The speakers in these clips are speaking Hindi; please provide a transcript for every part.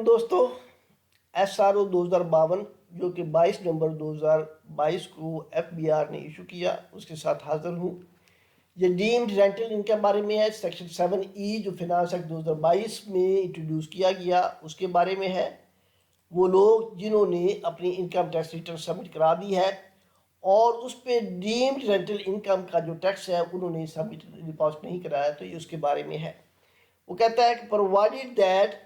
वालेकुम दोस्तों। SRO 2052 जो कि 22 नवंबर 2022 को FBR ने इशू किया, उसके साथ हाजिर हूँ। ये डीम्ड रेंटल इनकम बारे में है। सेक्शन 7E जो फिनांस एक्ट 2022 में इंट्रोड्यूस किया गया उसके बारे में है। वो लोग जिन्होंने अपनी इनकम टैक्स रिटर्न सबमिट करा दी है और उस पर डीम्ड रेंटल इनकम का जो टैक्स है उन्होंने सबमिट डिपॉजिट नहीं कराया, तो ये उसके बारे में है। वो कहता है कि provided that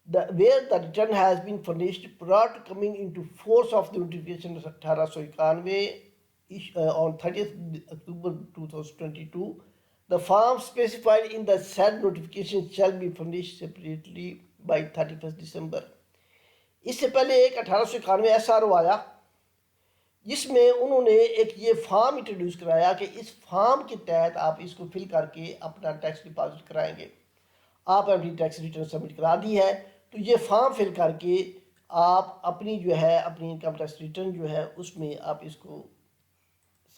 where the return has been furnished prior to coming into force of the notification 1891 on 30th October 2022, the form specified in the said notification shall be furnished separately by 31st December। इससे पहले एक 1891 SRO आया जिसमें उन्होंने एक ये फॉर्म इंट्रोड्यूस कराया कि इस फॉर्म के तहत आप इसको फिल करके अपना टैक्स डिपॉजिट कराएंगे। आप अपनी टैक्स रिटर्न सबमिट करा दी है, तो ये फॉर्म फिल करके आप अपनी जो है अपनी इनकम टैक्स रिटर्न जो है उसमें आप इसको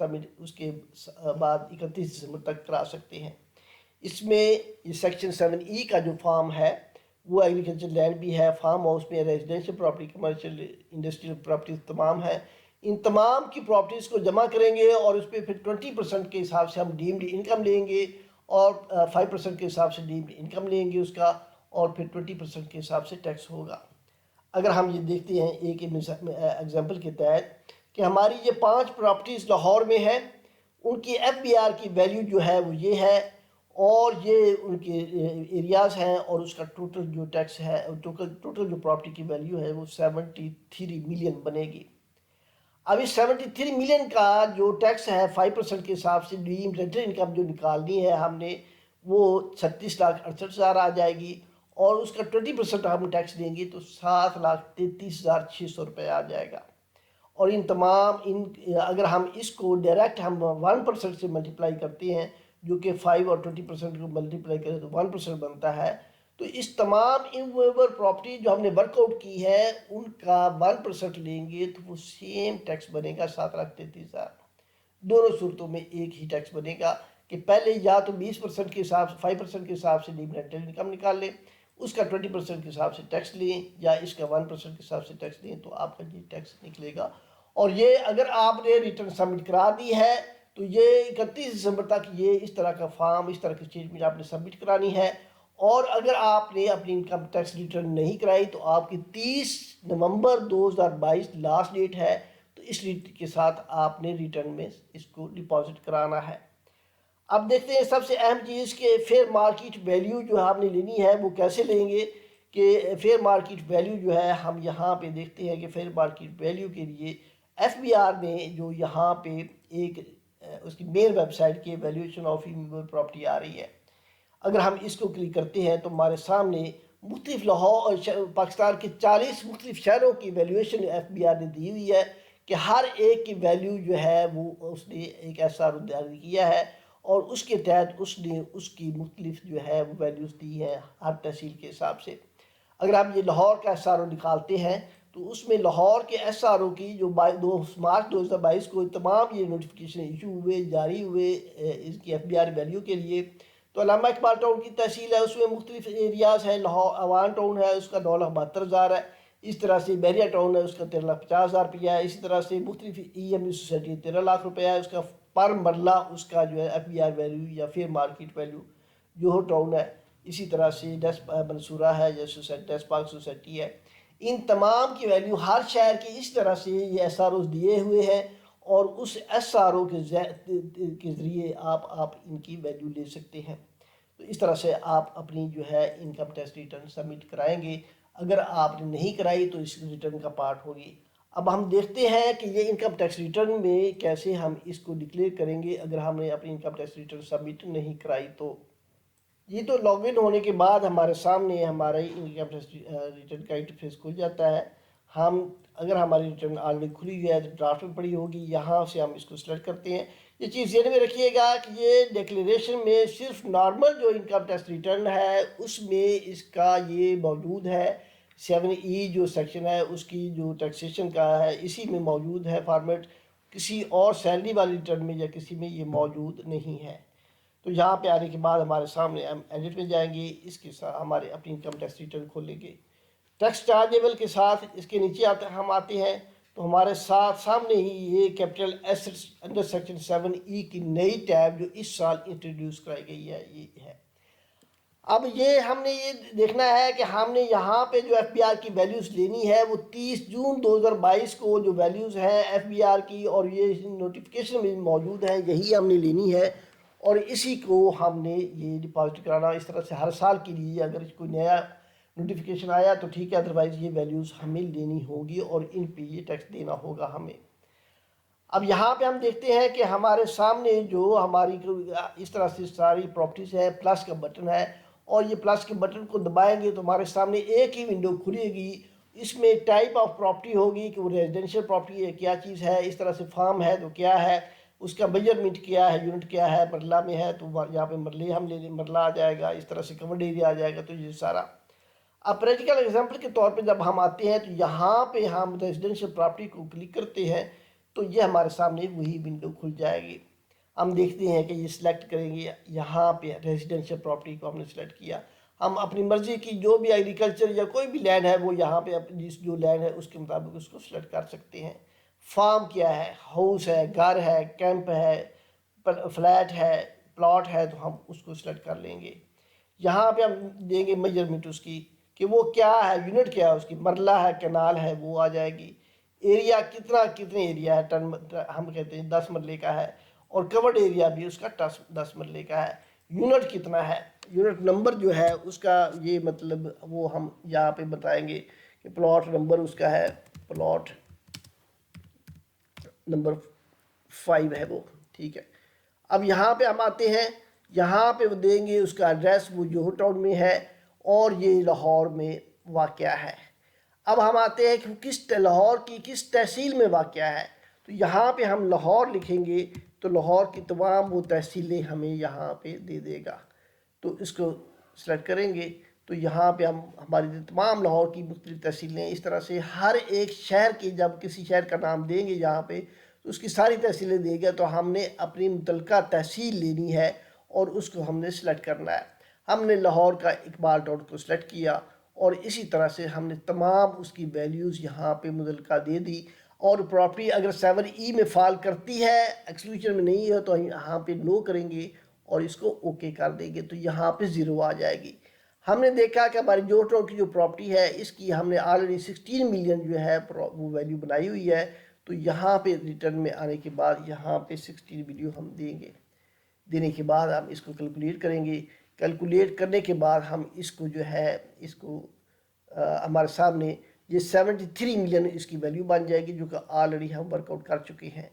सबमिट उसके बाद 31 दिसंबर तक करा सकते हैं। इसमें ये सेक्शन 7E का जो फॉर्म है वो एग्रीकल्चर लैंड भी है, फार्म हाउस में, residential property, commercial, industrial property तमाम है। इन तमाम की प्रॉपर्टीज़ को जमा करेंगे और उस पर फिर 20% के हिसाब से हम डीम्ड इनकम लेंगे और 5% के हिसाब से डीम्ड इनकम लेंगे उसका, और फिर 20% के हिसाब से टैक्स होगा। अगर हम ये देखते हैं एक एग्जांपल के तहत कि हमारी ये 5 प्रॉपर्टीज़ लाहौर में है, उनकी FBR की वैल्यू जो है वो ये है और ये उनके एरियाज़ हैं और उसका टोटल जो टैक्स है टोटल जो प्रॉपर्टी की वैल्यू है वो 73 मिलियन बनेगी। अब इस 73 मिलियन का जो टैक्स है 5% के हिसाब से डीम्ड रेंटल इनकम जो निकालनी है हमने, वो 36,68,000 आ जाएगी और उसका 20% हम टैक्स देंगे तो 7,33,600 रुपये आ जाएगा। और इन तमाम अगर हम इसको डायरेक्ट हम 1% से मल्टीप्लाई करते हैं, जो कि 5 और 20% को मल्टीप्लाई करें तो 1% बनता है, तो इस तमाम इमूवेबल प्रॉपर्टी जो हमने वर्कआउट की है उनका 1% लेंगे तो वो सेम टैक्स बनेगा 7,33,000। दोनों सूरतों में एक ही टैक्स बनेगा कि पहले या तो 20% के हिसाब से 5% के हिसाब से डीम्ड रेंटल इनकम निकाल लें, उसका 20% के हिसाब से टैक्स लें, या इसका 1% के हिसाब से टैक्स दें, तो आपका ये टैक्स निकलेगा। और ये अगर आपने रिटर्न सबमिट करा दी है तो ये 31 दिसंबर तक ये इस तरह का फॉर्म, इस तरह की स्टेटमेंट आपने सबमिट करानी है। और अगर आपने अपनी इनकम टैक्स रिटर्न नहीं कराई तो आपकी 30 नवंबर 2022 लास्ट डेट है, तो इस डेट के साथ आपने रिटर्न में इसको डिपॉजिट कराना है। अब देखते हैं सबसे अहम चीज़ के फेयर मार्केट वैल्यू जो आपने लेनी है वो कैसे लेंगे। कि फेयर मार्केट वैल्यू जो है हम यहाँ पे देखते हैं कि फेयर मार्केट वैल्यू के लिए FBR ने जो यहाँ पे एक उसकी मेन वेबसाइट की वैल्यूएशन ऑफ इमूवेबल प्रॉपर्टी आ रही है, अगर हम इसको क्लिक करते हैं तो हमारे सामने मुख्तलिफ लाहौर पाकिस्तान के 40 मुख्तलिफ शहरों की वैल्यूएशन FBR ने दी हुई है कि हर एक की वैल्यू जो है वो उसने एक SRO जारी किया है और उसके तहत उसने उसकी मुख्तलिफ जो है वो वैल्यूज़ दी हैं हर तहसील के हिसाब से। अगर आप ये लाहौर का SRO निकालते हैं तो उसमें लाहौर के SRO की जो 2 मार्च 2022 को तमाम ये नोटिफिकेशन इशू हुए, जारी हुए इसकी FBR वैल्यू के लिए, तो अल्लामा इकबाल टाउन की तहसील है उसमें मुख्तलिफ एरियाज़ हैं। लाहौर अवान टाउन है उसका 9,72,000 है। इस तरह से बहरिया टाउन है उसका 13,50,000 रुपया है। इसी तरह से मुख्तलिफ EMU सोसाइटी 13 लाख रुपया है उसका पर मरला, उसका जो है FBR वैल्यू या फिर मार्केट वैल्यू। जोहर टाउन है, इसी तरह से मंसूरा है या सोसाइटी डेस्क पार्क सोसाइटी है। इन तमाम की वैल्यू हर शहर के इस तरह से ये SROs दिए हुए हैं और उस SRO के ज़रिए आप इनकी वैल्यू ले सकते हैं। तो इस तरह से आप अपनी जो है इनकम टैक्स रिटर्न सबमिट कराएंगे। अगर आपने नहीं कराई तो इस रिटर्न का पार्ट होगी। अब हम देखते हैं कि ये इनकम टैक्स रिटर्न में कैसे हम इसको डिक्लेयर करेंगे अगर हमने अपनी इनकम टैक्स रिटर्न सबमिट नहीं कराई। तो ये तो लॉगिन होने के बाद हमारे सामने हमारा इनकम टैक्स रिटर्न का इंटरफेस खुल जाता है। हम अगर हमारी रिटर्न ऑलरेडी खुली हुई है तो ड्राफ्ट में पड़ी होगी, यहाँ से हम इसको सेलेक्ट करते हैं। ये चीज़ ध्यान में रखिएगा कि ये डिक्लेरेशन में सिर्फ नॉर्मल जो इनकम टैक्स रिटर्न है उसमें इसका ये मौजूद है। 7E जो सेक्शन है उसकी जो टैक्सेशन का है इसी में मौजूद है फॉर्मेट, किसी और सैलरी वाली रिटर्न में या किसी में ये मौजूद नहीं है। तो यहाँ पे आने के बाद हमारे सामने हम एडिट में जाएंगे, इसके साथ हमारे अपनी इनकम टैक्स रिटर्न खोलेंगे। टैक्स चार्जेबल के साथ इसके नीचे हम आते हैं तो हमारे साथ सामने ही ये capital assets under section 7E की नई टैब जो इस साल इंट्रोड्यूस कराई गई है ये है। अब ये हमने ये देखना है कि हमने यहाँ पे जो एफबीआर की वैल्यूज़ लेनी है वो 30 जून 2022 को जो वैल्यूज़ हैं एफबीआर की और ये नोटिफिकेशन में मौजूद है यही हमने लेनी है और इसी को हमने ये डिपॉजिट कराना। इस तरह से हर साल के लिए अगर कोई नया नोटिफिकेशन आया तो ठीक है, अदरवाइज़ ये वैल्यूज़ हमें लेनी होगी और इन पे ये टैक्स देना होगा हमें। अब यहाँ पे हम देखते हैं कि हमारे सामने जो हमारी इस तरह से सारी प्रॉपर्टीज़ है, प्लस का बटन है और ये प्लस के बटन को दबाएंगे तो हमारे सामने एक ही विंडो खुलेगी। इसमें टाइप ऑफ प्रॉपर्टी होगी कि वो रेजिडेंशियल प्रॉपर्टी है क्या चीज़ है, इस तरह से फार्म है तो क्या है, उसका मेजरमेंट क्या है, यूनिट क्या है, मरला में है तो यहाँ पे मरले हम ले लें, मरला आ जाएगा, इस तरह से कवर्ड एरिया आ जाएगा। तो ये सारा अब प्रैक्टिकल एग्जाम्पल के तौर पे जब हम आते हैं तो यहाँ पे हम रेजिडेंशियल प्रॉपर्टी को क्लिक करते हैं तो ये हमारे सामने वही विंडो खुल जाएगी। हम देखते हैं कि ये सिलेक्ट करेंगे, यहाँ पे रेजिडेंशियल प्रॉपर्टी को हमने सेलेक्ट किया। हम अपनी मर्ज़ी की जो भी एग्रीकल्चर या कोई भी लैंड है वो यहाँ पे जिस जो लैंड है उसके मुताबिक उसको सेलेक्ट कर सकते हैं। फार्म क्या है, हाउस है, घर है, कैंप है, फ्लैट है, प्लॉट है तो हम उसको सेलेक्ट कर लेंगे। यहाँ पे हम देंगे मेजरमेंट उसकी कि वो क्या है, यूनिट क्या है उसकी, मरला है, कैनाल है, वो आ जाएगी। एरिया कितने एरिया है, टन हम कहते हैं 10 मरले का है और कवर्ड एरिया भी उसका 10 मरले का है। यूनिट कितना है, यूनिट नंबर जो है उसका ये मतलब वो हम यहाँ पे बताएंगे कि प्लॉट नंबर उसका है, प्लॉट नंबर 5 है वो, ठीक है। अब यहाँ पे हम आते हैं, यहाँ पे वो देंगे उसका एड्रेस, वो जोहर टाउन में है और ये लाहौर में वाक़या है। अब हम आते हैं कि लाहौर की किस तहसील में वाक़या है, तो यहाँ पे हम लाहौर लिखेंगे तो लाहौर की तमाम वो तहसीलें हमें यहाँ पे दे देगा। तो इसको सेलेक्ट करेंगे तो यहाँ पे हम हमारी तमाम लाहौर की मुख्तलिफ तहसीलें, इस तरह से हर एक शहर की जब किसी शहर का नाम देंगे यहाँ पे तो उसकी सारी तहसीलें देगा। तो हमने अपनी मुतल्लिका तहसील लेनी है और उसको हमने सेलेक्ट करना है। हमने लाहौर का इकबाल टाउन को सेलेक्ट किया और इसी तरह से हमने तमाम उसकी वैल्यूज़ यहाँ पे मुतल्लिका दे दी। और प्रॉपर्टी अगर 7E में फॉल करती है, एक्सक्लूजन में नहीं है, तो यहाँ पे नो करेंगे और इसको ओके कर देंगे तो यहाँ पे ज़ीरो आ जाएगी। हमने देखा कि हमारी जोहर टाउन की जो प्रॉपर्टी है इसकी हमने ऑलरेडी 16 मिलियन जो है वो वैल्यू बनाई हुई है। तो यहाँ पे रिटर्न में आने के बाद यहाँ पे 16 मिलियन हम देंगे। देने के बाद हम इसको कैलकुलेट करेंगे। कैलकुलेट करने के बाद हम इसको जो है इसको हमारे सामने ये 73 मिलियन इसकी वैल्यू बन जाएगी जो कि ऑलरेडी हम वर्कआउट कर चुके हैं।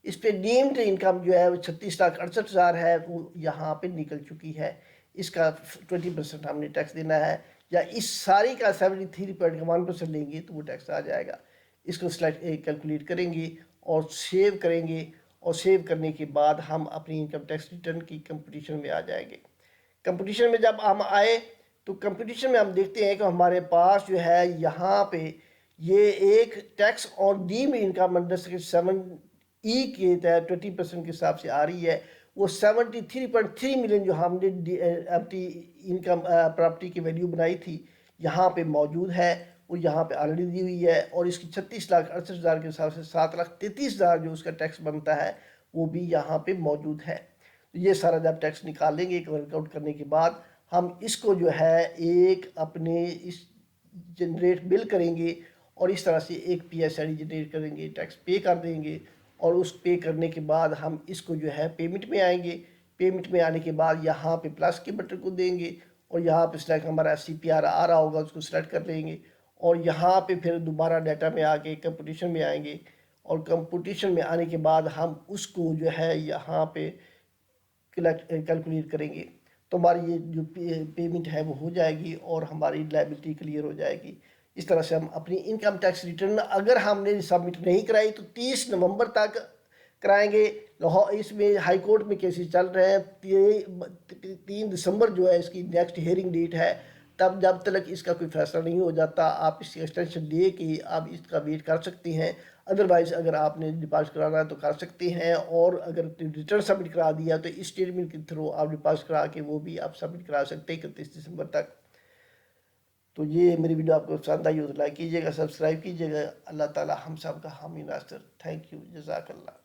इस पे डीम्ड इनकम जो है वो 36,68,000 है, वो यहाँ पे निकल चुकी है। इसका 20% हमने टैक्स देना है या इस सारी का 73.1% लेंगे तो वो टैक्स आ जाएगा। इसको सेलेक्ट कैलकुलेट करेंगे और सेव करेंगे और सेव करने के बाद हम अपनी इनकम टैक्स रिटर्न की कंपटीशन में आ जाएंगे। कंपटीशन में जब हम आए तो कंपटीशन में हम देखते हैं कि हमारे पास जो है यहाँ पे ये एक टैक्स और deemed income under section 7E के तहत 20% के हिसाब से आ रही है। वो 73.3 मिलियन जो हमने अपनी इनकम प्रॉपर्टी की वैल्यू बनाई थी यहाँ पे मौजूद है, वो यहाँ पे ऑलरेडी दी हुई है और इसकी 36,68,000 के हिसाब से 7,33,000 जो उसका टैक्स बनता है वो भी यहाँ पे मौजूद है। तो ये सारा जब टैक्स निकालेंगे एक वर्कआउट करने के बाद हम इसको जो है एक अपने इस जनरेट बिल करेंगे और इस तरह से एक PSID जनरेट करेंगे, टैक्स पे कर देंगे और उस पे करने के बाद हम इसको जो है पेमेंट में आएंगे। पेमेंट में आने के बाद यहाँ पे प्लस के बटन को देंगे और यहाँ पे सिलेक्ट हमारा CPR आ रहा होगा उसको सिलेक्ट कर लेंगे और यहाँ पे फिर दोबारा डाटा में आके कंपटीशन में आएंगे और कंपटीशन में आने के बाद हम उसको जो है यहाँ पे कैलकुलेट करेंगे तो हमारी ये जो पेमेंट है वो हो जाएगी और हमारी लायबिलिटी क्लियर हो जाएगी। इस तरह से हम अपनी इनकम टैक्स रिटर्न अगर हमने सबमिट नहीं कराई तो 30 नवंबर तक कराएंगे। लाहौर इसमें हाई कोर्ट में केसेस चल रहे हैं। 3 दिसंबर जो है इसकी नेक्स्ट हियरिंग डेट है, तब जब तक इसका कोई फैसला नहीं हो जाता आप इसकी एक्सटेंशन ले के आप इसका वेट कर सकते हैं। अदरवाइज़ अगर आपने डिपॉजिट कराना है तो कर सकते हैं और अगर रिटर्न सबमिट करा दिया तो इस स्टेटमेंट के थ्रू आप डिपॉजिट करा के वो भी आप सबमिट करा सकते हैं 31 दिसंबर तक। तो ये मेरी वीडियो आपको पसंद आई हो तो लाइक कीजिएगा, सब्सक्राइब कीजिएगा। अल्लाह ताला हम सब का हामी नासर। थैंक यू, जज़ाकल्लाह।